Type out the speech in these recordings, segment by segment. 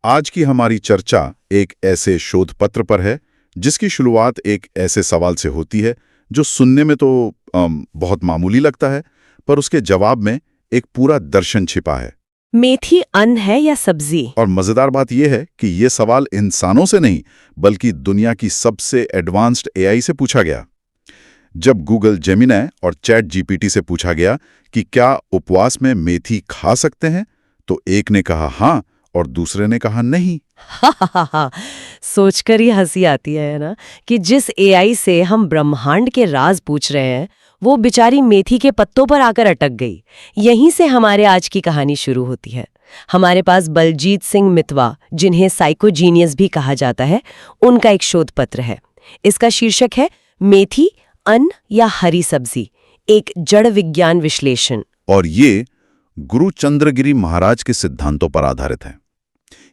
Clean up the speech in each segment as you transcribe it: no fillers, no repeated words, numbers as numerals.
आज की हमारी चर्चा एक ऐसे शोध पत्र पर है जिसकी शुरुआत एक ऐसे सवाल से होती है जो सुनने में तो बहुत मामूली लगता है, पर उसके जवाब में एक पूरा दर्शन छिपा है। मेथी अन्न है या सब्जी? और मजेदार बात यह है कि ये सवाल इंसानों से नहीं बल्कि दुनिया की सबसे एडवांस्ड एआई से पूछा गया। जब गूगल जेमिनी और चैट जीपीटी से पूछा गया कि क्या उपवास में मेथी खा सकते हैं, तो एक ने कहा हाँ और दूसरे ने कहा नहीं। हा सोचकर ही हंसी आती है ना कि जिस एआई से हम ब्रह्मांड के राज पूछ रहे हैं वो बेचारी मेथी के पत्तों पर आकर अटक गई। यहीं से हमारे आज की कहानी शुरू होती है। हमारे पास बलजीत सिंह मितवा, जिन्हें साइकोजीनियस भी कहा जाता है, उनका एक शोध पत्र है। इसका शीर्षक है मेथी अन्न या हरी सब्जी, एक जड़ विज्ञान विश्लेषण। और ये गुरु चंद्रगिरी महाराज के सिद्धांतों पर आधारित है।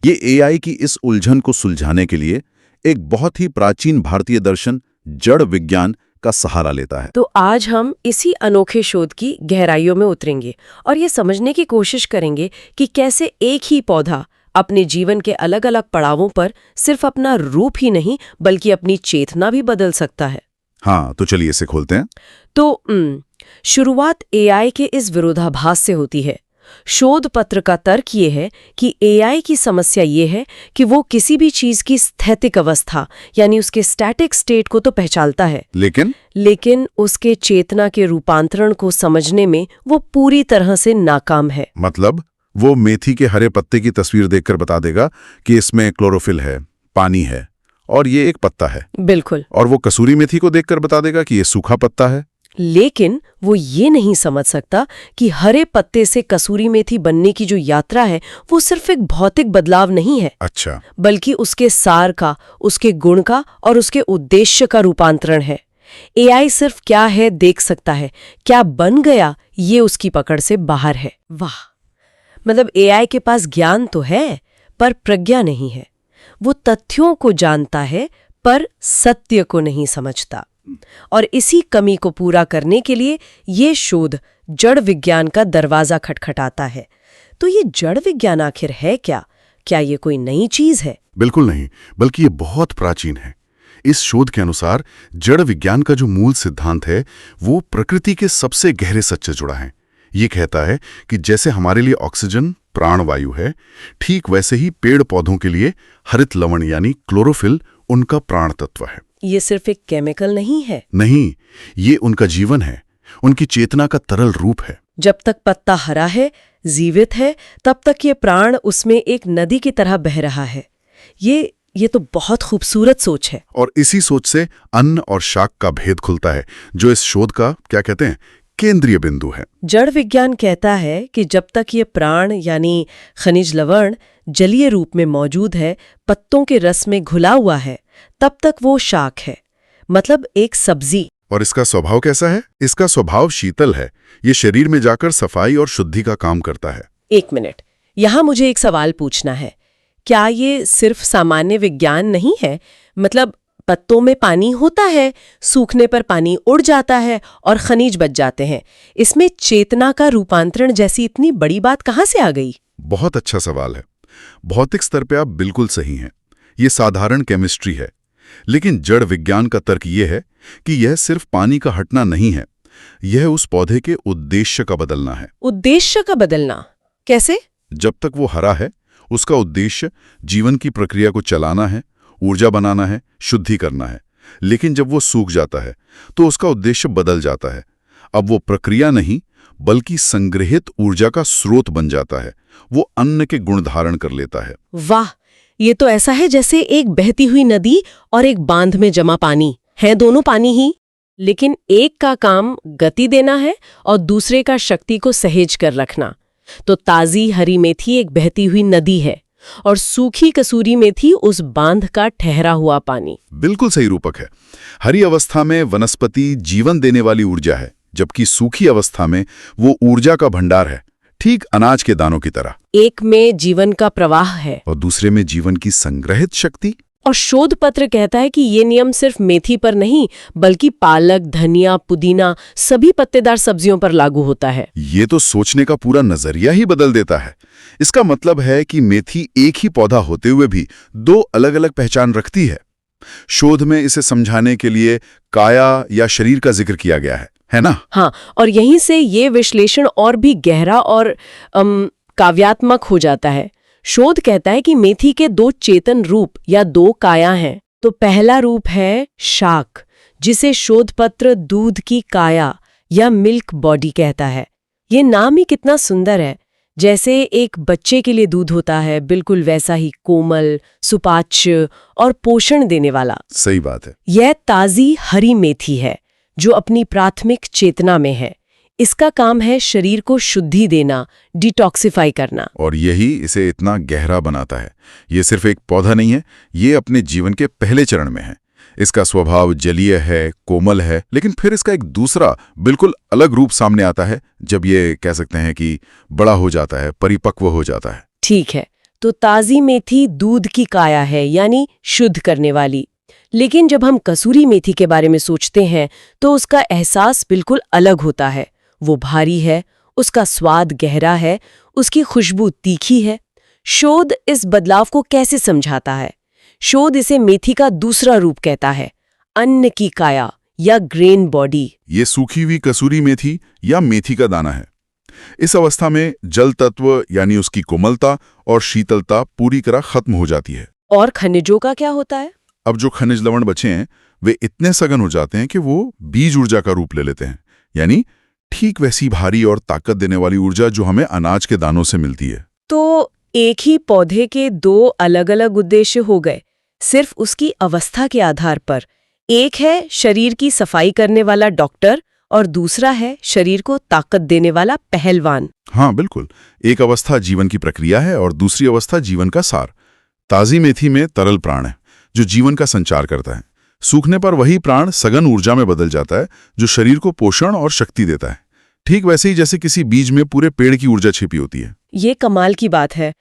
ये एआई की इस उलझन को सुलझाने के लिए एक बहुत ही प्राचीन भारतीय दर्शन जड़ विज्ञान का सहारा लेता है। तो आज हम इसी अनोखे शोध की गहराइयों में उतरेंगे और ये समझने की कोशिश करेंगे कि कैसे एक ही पौधा अपने जीवन के अलग अलग पड़ावों पर सिर्फ अपना रूप ही नहीं बल्कि अपनी चेतना भी बदल सकता है। हाँ, तो चलिए इसे खोलते हैं। तो शुरुआत एआई के इस विरोधाभास से होती है। शोध पत्र का तर्क ये है कि एआई की समस्या ये है कि वो किसी भी चीज की स्थैतिक अवस्था यानी उसके स्टैटिक स्टेट को तो पहचानता है, लेकिन उसके चेतना के रूपांतरण को समझने में वो पूरी तरह से नाकाम है। मतलब वो मेथी के हरे पत्ते की तस्वीर देखकर बता देगा कि इसमें क्लोरोफिल है, पानी है और ये एक पत्ता है। बिल्कुल। और वो कसूरी मेथी को देखकर बता देगा कि ये सूखा पत्ता है। लेकिन वो ये नहीं समझ सकता कि हरे पत्ते से कसूरी मेथी बनने की जो यात्रा है वो सिर्फ एक भौतिक बदलाव नहीं है। अच्छा। बल्कि उसके सार का, उसके गुण का और उसके उद्देश्य का रूपांतरण है। एआई सिर्फ क्या है देख सकता है, क्या बन गया ये उसकी पकड़ से बाहर है। वाह, मतलब एआई के पास ज्ञान तो है पर प्रज्ञा नहीं है। वो तथ्यों को जानता है पर सत्य को नहीं समझता। और इसी कमी को पूरा करने के लिए ये शोध जड़ विज्ञान का दरवाजा खटखटाता है। तो ये जड़ विज्ञान आखिर है क्या? क्या ये कोई नई चीज है? बिल्कुल नहीं, बल्कि ये बहुत प्राचीन है। इस शोध के अनुसार जड़ विज्ञान का जो मूल सिद्धांत है वो प्रकृति के सबसे गहरे सच से जुड़ा है। ये कहता है कि जैसे हमारे लिए ऑक्सीजन प्राणवायु है, ठीक वैसे ही पेड़ पौधों के लिए हरित लवण यानी क्लोरोफिल उनका प्राण तत्व है। ये सिर्फ एक केमिकल नहीं है। नहीं, ये उनका जीवन है, उनकी चेतना का तरल रूप है। जब तक पत्ता हरा है, जीवित है, तब तक ये प्राण उसमें एक नदी की तरह बह रहा है। ये तो बहुत खूबसूरत सोच है। और इसी सोच से अन्न और शाक का भेद खुलता है, जो इस शोध का क्या कहते हैं केंद्रीय बिंदु है। जड़ विज्ञान कहता है कि जब तक ये प्राण यानी खनिज लवण जलीय रूप में मौजूद है, पत्तों के रस में घुला हुआ है, तब तक वो शाक है, मतलब एक सब्जी। और इसका स्वभाव कैसा है? इसका स्वभाव शीतल है। ये शरीर में जाकर सफाई और शुद्धि का काम करता है। एक मिनट, यहाँ मुझे एक सवाल पूछना है। क्या ये सिर्फ सामान्य विज्ञान नहीं है? मतलब पत्तों में पानी होता है, सूखने पर पानी उड़ जाता है और खनिज बच जाते हैं। इसमें चेतना का रूपांतरण जैसी इतनी बड़ी बात कहाँ से आ गई? बहुत अच्छा सवाल है। भौतिक स्तर पे आप बिल्कुल सही हैं। ये साधारण केमिस्ट्री है, लेकिन जड़ विज्ञान का तर्क ये है कि यह सिर्फ पानी का हटना नहीं है, यह उस पौधे के उद्देश्य का बदलना है। उद्देश्य का बदलना कैसे? जब तक वो हरा है, उसका उद्देश्य जीवन की प्रक्रिया को चलाना है, ऊर्जा बनाना है, शुद्धि करना है। लेकिन जब वो सूख जाता है तो उसका उद्देश्य बदल जाता है। अब वो प्रक्रिया नहीं बल्कि संग्रहित ऊर्जा का स्रोत बन जाता है। वो अन्न के गुण धारण कर लेता है। वाह, ये तो ऐसा है जैसे एक बहती हुई नदी और एक बांध में जमा पानी है, दोनों पानी ही, लेकिन एक का काम गति देना है और दूसरे का शक्ति को सहेज कर रखना। तो ताजी हरी मेथी एक बहती हुई नदी है और सूखी कसूरी मेथी उस बांध का ठहरा हुआ पानी। बिल्कुल सही रूपक है। हरी अवस्था में वनस्पति जीवन देने वाली ऊर्जा है, जबकि सूखी अवस्था में वो ऊर्जा का भंडार है, ठीक अनाज के दानों की तरह। एक में जीवन का प्रवाह है और दूसरे में जीवन की संग्रहित शक्ति। और शोध पत्र कहता है कि ये नियम सिर्फ मेथी पर नहीं बल्कि पालक, धनिया, पुदीना, सभी पत्तेदार सब्जियों पर लागू होता है। ये तो सोचने का पूरा नजरिया ही बदल देता है। इसका मतलब है कि मेथी एक ही पौधा होते हुए भी दो अलग अलग पहचान रखती है। शोध में इसे समझाने के लिए काया या शरीर का जिक्र किया गया है ना? हाँ, और यहीं से ये विश्लेषण और भी गहरा और काव्यात्मक हो जाता है। शोध कहता है कि मेथी के दो चेतन रूप या दो काया हैं। तो पहला रूप है शाक, जिसे शोधपत्र दूध की काया या मिल्क बॉडी कहता है। ये नाम ही कितना सुंदर है, जैसे एक बच्चे के लिए दूध होता है, बिल्कुल वैसा ही कोमल, सुपाच्य और पोषण देने वाला। सही बात है। यह ताजी हरी मेथी है जो अपनी प्राथमिक चेतना में है। इसका काम है शरीर को शुद्धि देना, डिटॉक्सिफाई करना। और यही इसे इतना गहरा बनाता है। ये सिर्फ एक पौधा नहीं है, ये अपने जीवन के पहले चरण में है। इसका स्वभाव जलीय है, कोमल है, लेकिन फिर इसका एक दूसरा बिल्कुल अलग रूप सामने आता है जब ये कह सकते हैं कि बड़ा हो जाता है, परिपक्व हो जाता है। ठीक है, तो ताजी मेथी दूध की काया है, यानी शुद्ध करने वाली। लेकिन जब हम कसूरी मेथी के बारे में सोचते हैं तो उसका एहसास बिल्कुल अलग होता है। वो भारी है, उसका स्वाद गहरा है, उसकी खुशबू तीखी है। शोध इस बदलाव को कैसे समझाता है? शोध इसे मेथी का दूसरा रूप कहता है, अन्न की काया या ग्रेन बॉडी। ये सूखी हुई कसूरी मेथी या मेथी का दाना है। इस अवस्था में जल तत्व यानी उसकी कोमलता और शीतलता पूरी तरह खत्म हो जाती है। और खनिजों का क्या होता है? अब जो खनिज लवण बचे हैं वे इतने सघन हो जाते हैं कि वो बीज ऊर्जा का रूप ले लेते हैं, यानी ठीक वैसी भारी और ताकत देने वाली ऊर्जा जो हमें अनाज के दानों से मिलती है। तो एक ही पौधे के दो अलग अलग उद्देश्य हो गए, सिर्फ उसकी अवस्था के आधार पर। एक है शरीर की सफाई करने वाला डॉक्टर और दूसरा है शरीर को ताकत देने वाला पहलवान। हाँ बिल्कुल, एक अवस्था जीवन की प्रक्रिया है और दूसरी अवस्था जीवन का सार। ताजी मेथी में तरल प्राण है जो जीवन का संचार करता है। सूखने पर वही प्राण सघन ऊर्जा में बदल जाता है जो शरीर को पोषण और शक्ति देता है। ठीक वैसे ही जैसे किसी बीज में पूरे पेड़ की ऊर्जा छिपी होती है। ये कमाल की बात है।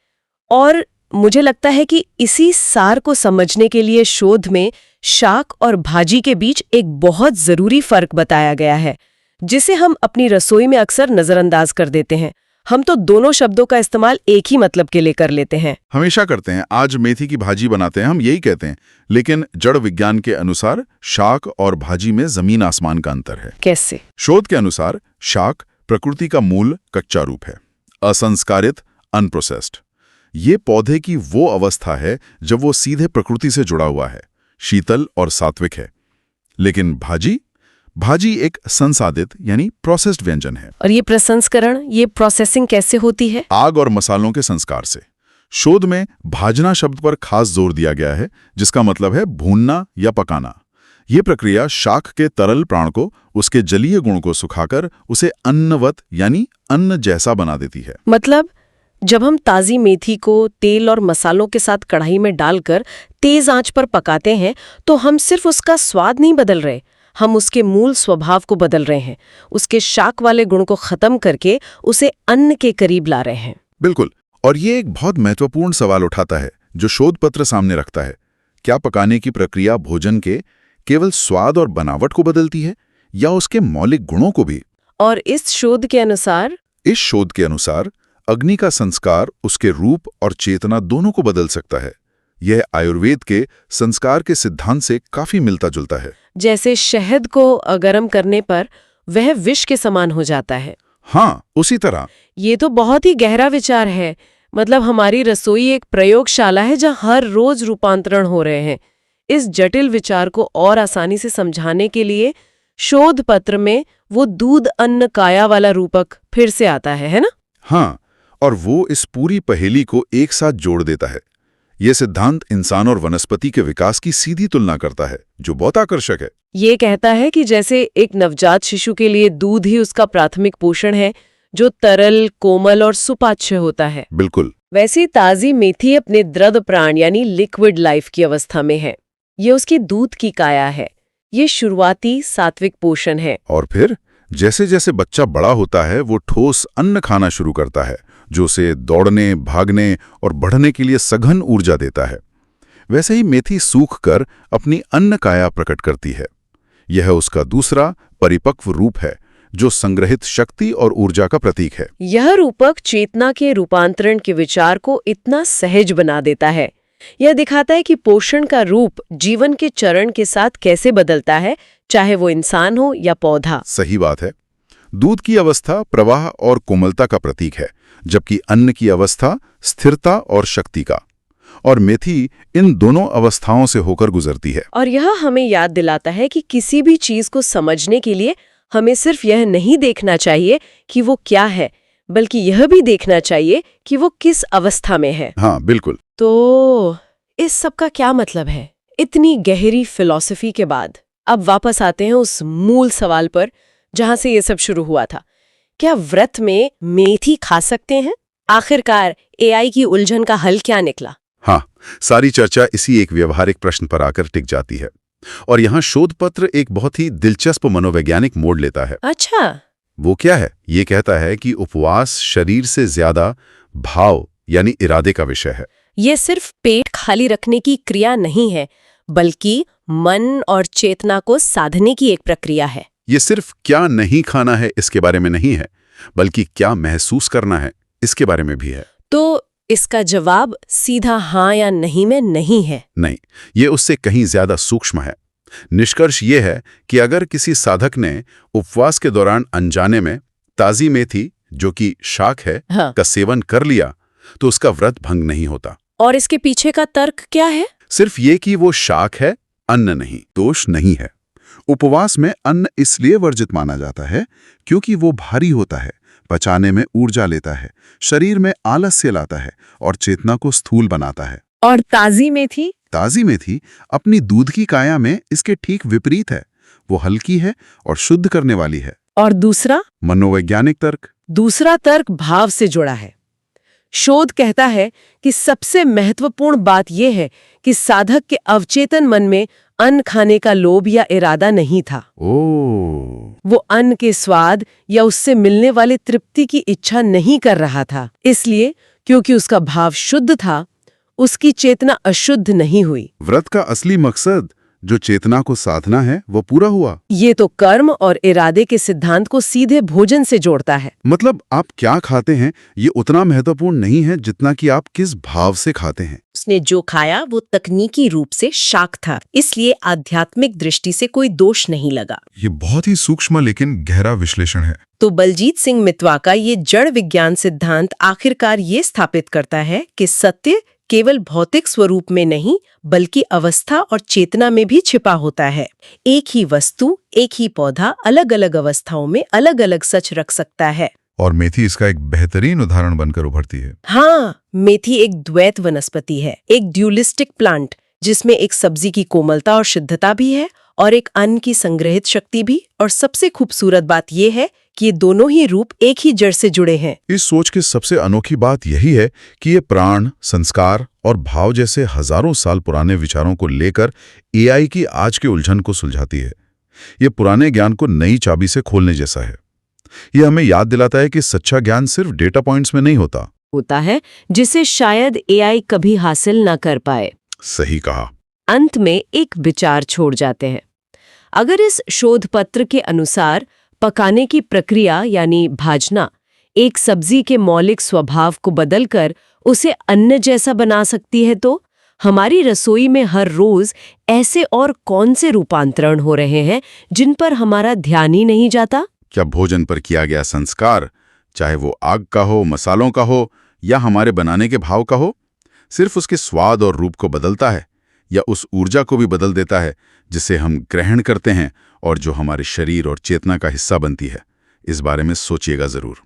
और मुझे लगता है कि इसी सार को समझने के लिए शोध में शाक और भाजी के बीच एक बहुत जरूरी फर्क बताया गया है, जिसे हम अपनी रसोई में अक्सर नजरअंदाज कर देते हैं। हम तो दोनों शब्दों का इस्तेमाल एक ही मतलब के लिए कर लेते हैं। हमेशा करते हैं। आज मेथी की भाजी बनाते हैं, हम यही कहते हैं। लेकिन जड़ विज्ञान के अनुसार शाक और भाजी में जमीन आसमान का अंतर है। कैसे? शोध के अनुसार शाक प्रकृति का मूल कच्चा रूप है, असंस्कारित, अनप्रोसेस्ड। ये पौधे की वो अवस्था है जब वो सीधे प्रकृति से जुड़ा हुआ है, शीतल और सात्विक है। लेकिन भाजी एक संसाधित यानी प्रोसेस्ड व्यंजन है। और ये प्रसंस्करण, ये प्रोसेसिंग कैसे होती है? आग और मसालों के संस्कार से। शोध में भाजना शब्द पर खास जोर दिया गया है, जिसका मतलब है भूनना या पकाना। ये प्रक्रिया शाक के तरल प्राण को, उसके जलीय गुण को सुखाकर उसे अन्नवत यानी अन्न जैसा बना देती है। मतलब जब हम ताजी मेथी को तेल और मसालों के साथ कढ़ाई में डालकर तेज आंच पर पकाते हैं तो हम सिर्फ उसका स्वाद नहीं बदल रहे, हम उसके मूल स्वभाव को बदल रहे हैं। उसके शाक वाले गुण को खत्म करके उसे अन्न के करीब ला रहे हैं। बिल्कुल। और ये एक बहुत महत्वपूर्ण सवाल उठाता है जो शोध पत्र सामने रखता है। क्या पकाने की प्रक्रिया भोजन के केवल स्वाद और बनावट को बदलती है या उसके मौलिक गुणों को भी? और इस शोध के अनुसार अग्नि का संस्कार उसके रूप और चेतना दोनों को बदल सकता है। यह आयुर्वेद के संस्कार के सिद्धांत से काफी मिलता जुलता है। जैसे शहद को गर्म करने पर वह विष के समान हो जाता है। हाँ, उसी तरह। ये तो बहुत ही गहरा विचार है। मतलब हमारी रसोई एक प्रयोगशाला है जहाँ हर रोज रूपांतरण हो रहे हैं। इस जटिल विचार को और आसानी से समझाने के लिए शोध पत्र में वो दूध अन्न काया वाला रूपक फिर से आता है ना? हाँ, और वो इस पूरी पहेली को एक साथ जोड़ देता है। ये सिद्धांत इंसान और वनस्पति के विकास की सीधी तुलना करता है, जो बहुत आकर्षक है। ये कहता है कि जैसे एक नवजात शिशु के लिए दूध ही उसका प्राथमिक पोषण है, जो तरल, कोमल और सुपाच्य होता है, बिल्कुल वैसी ताजी मेथी अपने दृढ़ प्राण यानी लिक्विड लाइफ की अवस्था में है। ये उसकी दूध की काया है। ये शुरुआती सात्विक पोषण है। और फिर जैसे जैसे बच्चा बड़ा होता है वो ठोस अन्न खाना शुरू करता है, जो उसे दौड़ने, भागने और बढ़ने के लिए सघन ऊर्जा देता है। वैसे ही मेथी सूख कर अपनी अन्न काया प्रकट करती है। यह उसका दूसरा परिपक्व रूप है, जो संग्रहित शक्ति और ऊर्जा का प्रतीक है। यह रूपक चेतना के रूपांतरण के विचार को इतना सहज बना देता है। यह दिखाता है कि पोषण का रूप जीवन के चरण के साथ कैसे बदलता है, चाहे वो इंसान हो या पौधा। सही बात है। दूध की अवस्था प्रवाह और कोमलता का प्रतीक है, जबकि अन्न की अवस्था स्थिरता और शक्ति का। और मेथी इन दोनों अवस्थाओं से होकर गुजरती है। और यह हमें याद दिलाता है कि किसी भी चीज को समझने के लिए हमें सिर्फ यह नहीं देखना चाहिए कि वो क्या है, बल्कि यह भी देखना चाहिए कि वो किस अवस्था में है। हाँ, बिल्कुल। तो इस सब का क्या मतलब है? इतनी गहरी फिलॉसफी के बाद अब वापस आते हैं उस मूल सवाल पर जहां से ये सब शुरू हुआ था। क्या व्रत में मेथी खा सकते हैं? आखिरकार एआई की उलझन का हल क्या निकला? हाँ, सारी चर्चा इसी एक व्यवहारिक प्रश्न पर आकर टिक जाती है। और यहाँ शोध पत्र एक बहुत ही दिलचस्प मनोवैज्ञानिक मोड़ लेता है। अच्छा, वो क्या है? ये कहता है कि उपवास शरीर से ज्यादा भाव यानी इरादे का विषय है। ये सिर्फ पेट खाली रखने की क्रिया नहीं है, बल्कि मन और चेतना को साधने की एक प्रक्रिया है। ये सिर्फ क्या नहीं खाना है इसके बारे में नहीं है, बल्कि क्या महसूस करना है इसके बारे में भी है। तो इसका जवाब सीधा हाँ या नहीं में नहीं है। नहीं, ये उससे कहीं ज्यादा सूक्ष्म है। निष्कर्ष ये है कि अगर किसी साधक ने उपवास के दौरान अनजाने में ताजी मेथी, जो कि शाक है, हाँ। का सेवन कर लिया, तो उसका व्रत भंग नहीं होता। और इसके पीछे का तर्क क्या है? सिर्फ ये कि वो शाक है, अन्न नहीं। दोष नहीं है। उपवास में अन्न इसलिए वर्जित माना जाता है क्योंकि वो भारी होता है, पचाने में ऊर्जा लेता है, शरीर में आलस्य लाता है और चेतना को स्थूल बनाता है। और ताजी मेथी? ताजी मेथी अपनी दूध की काया में इसके ठीक विपरीत है। वो हल्की है और शुद्ध करने वाली है। और दूसरा? मनोवैज्ञानिक तर्क। दूसरा तर्क भाव से जुड़ा है। शोध कहता है कि सबसे महत्वपूर्ण बात यह है कि साधक के अवचेतन मन में अन्न खाने का लोभ या इरादा नहीं था। वो अन्न के स्वाद या उससे मिलने वाले तृप्ति की इच्छा नहीं कर रहा था। इसलिए क्योंकि उसका भाव शुद्ध था, उसकी चेतना अशुद्ध नहीं हुई। व्रत का असली मकसद, जो चेतना को साधना है, वो पूरा हुआ। ये तो कर्म और इरादे के सिद्धांत को सीधे भोजन से जोड़ता है। मतलब आप क्या खाते हैं ये उतना महत्वपूर्ण नहीं है जितना कि आप किस भाव से खाते हैं। उसने जो खाया वो तकनीकी रूप से शाक था, इसलिए आध्यात्मिक दृष्टि से कोई दोष नहीं लगा। ये बहुत ही सूक्ष्म लेकिन गहरा विश्लेषण है। तो बलजीत सिंह मितवा का ये जड़ विज्ञान सिद्धांत आखिरकार ये स्थापित करता है कि सत्य केवल भौतिक स्वरूप में नहीं, बल्कि अवस्था और चेतना में भी छिपा होता है। एक ही वस्तु, एक ही पौधा अलग अलग अवस्थाओं में अलग अलग सच रख सकता है। और मेथी इसका एक बेहतरीन उदाहरण बनकर उभरती है। हाँ, मेथी एक द्वैत वनस्पति है, एक ड्यूलिस्टिक प्लांट, जिसमें एक सब्जी की कोमलता और शुद्धता भी है और एक अन्न की संग्रहित शक्ति भी। और सबसे खूबसूरत बात यह है कि ये दोनों ही रूप एक ही जड़ से जुड़े हैं। इस सोच की सबसे अनोखी बात यही है कि ये प्राण, संस्कार और भाव जैसे हजारों साल पुराने विचारों को लेकर एआई की आज के उलझन को सुलझाती है। ये पुराने ज्ञान को नई चाबी से खोलने जैसा है। ये हमें याद दिलाता है कि सच्चा ज्ञान सिर्फ डेटा पॉइंट्स में नहीं होता है, जिसे शायद एआई कभी हासिल न कर पाए। सही कहा। अंत में एक विचार छोड़ जाते हैं। अगर इस शोध पत्र के अनुसार पकाने की प्रक्रिया यानी भाजना एक सब्जी के मौलिक स्वभाव को बदलकर उसे अन्न जैसा बना सकती है, तो हमारी रसोई में हर रोज ऐसे और कौन से रूपांतरण हो रहे हैं जिन पर हमारा ध्यान ही नहीं जाता? क्या भोजन पर किया गया संस्कार, चाहे वो आग का हो, मसालों का हो या हमारे बनाने के भाव का हो, सिर्फ उसके स्वाद और रूप को बदलता है या उस ऊर्जा को भी बदल देता है जिसे हम ग्रहण करते हैं और जो हमारे शरीर और चेतना का हिस्सा बनती है? इस बारे में सोचिएगा जरूर।